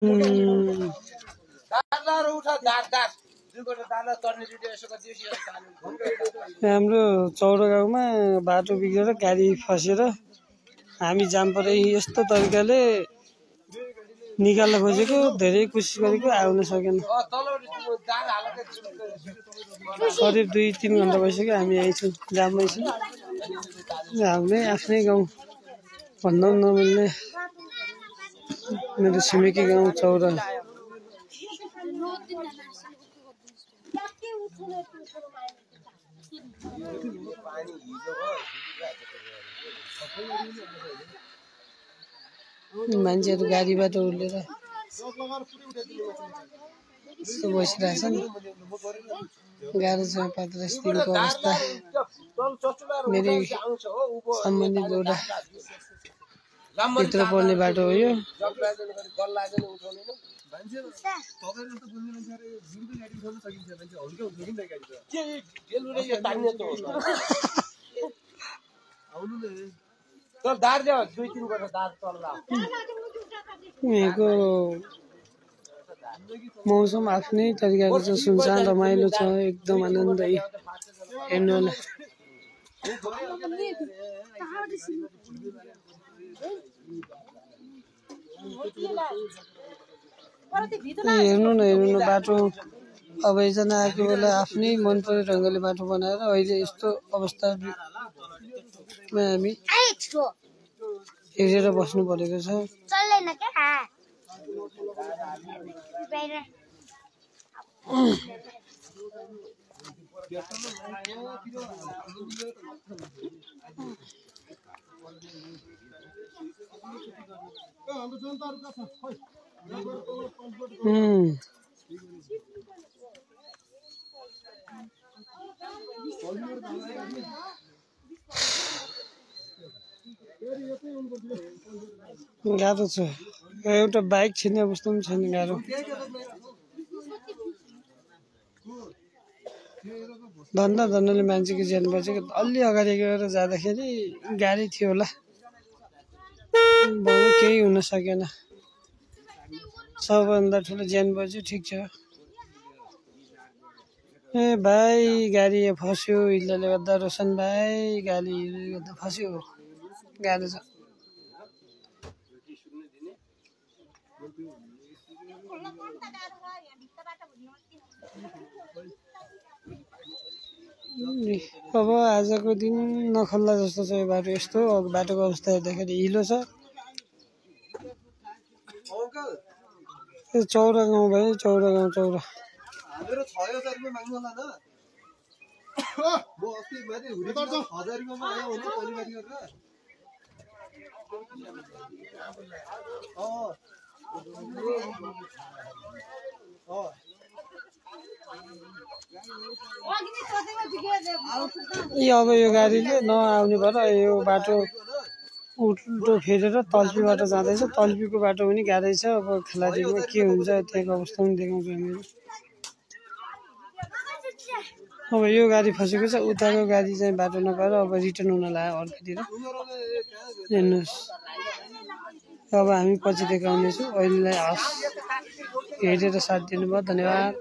उम्, हाम्रो चौर गाउँमा बाटो बिग्रेर गाडी फसेर हामी जाम परे यस्तो तरिकाले निकाल्न खोजेको धेरै कोसिस गरेको आउन सकेन करिब 2-3 घण्टा भइसक्यो हामी यही छौँ जाममै छौँ हाम्रै आफ्नै गाउँ भन्दा नमिल्ने मेरो छिमेकी गाउँ चौरा मान्छेहरू गाडीबाट उर्लेर यस्तो बसिरहेछन् गाह्रो छ पात्रस्थितिको अवस्था मेरै सम्बन्धित एउटा भित्र पर्ने बाटो हो यो यहाँको मौसम आफ्नै तरिकाको छ सुनसान रमाइलो छ एकदम आनन्द हेर्नु होला हेर्नु न बाटो अब एकजना आएको बेला आफ्नै मन पर्ने ढङ्गले बाटो बनाएर अहिले यस्तो अवस्थामा हामी हेरेर बस्नु परेको छ गाह्रो छ एउटा बाइक छिर्ने अवस्था पनि छैन गाह्रो धन्दाले मान्छेको ज्यान बचेको अलि अगाडि गएर जाँदाखेरि गाडी थियो होला बरु केही हुन सकेन सबभन्दा ठुलो ज्यान बच्यो ठिक छ ए भाइ गाडी फस्यो हिल्लाले गर्दा रोशन भाइ गाडी गर्दा फस्यो गाह्रो छ अब आजको दिन नखोल्ला जस्तो छ यो बाटो यस्तो बाटोको अवस्था हेर्दाखेरि हिलो छ चौरा गाउँ भयो चौरा मेरो 6000 रुपैयाँ माग्नु होला न म अस्ति मैले हुने 1000 रुपैयाँमा आयो भने परिवारी गरेर अब यो गाडीले नआउने भएर यो बाटो उल्टो फेरेर तल्पीबाट जाँदैछ तल्पीको बाटो पनि गाह्रै छ अब खेलाडीमा के हुन्छ त्यहाँको अवस्था पनि देखाउँछु हामीले अब यो गाडी फसेको छ उताको गाडी चाहिँ बाटो नपाएर अब रिटर्न हुन लाग्यो अर्कोतिर हेर्नुहोस् अब हामी पछि देखाउनेछौँ अहिलेलाई हस् हेरेर साथ दिनुभयो धन्यवाद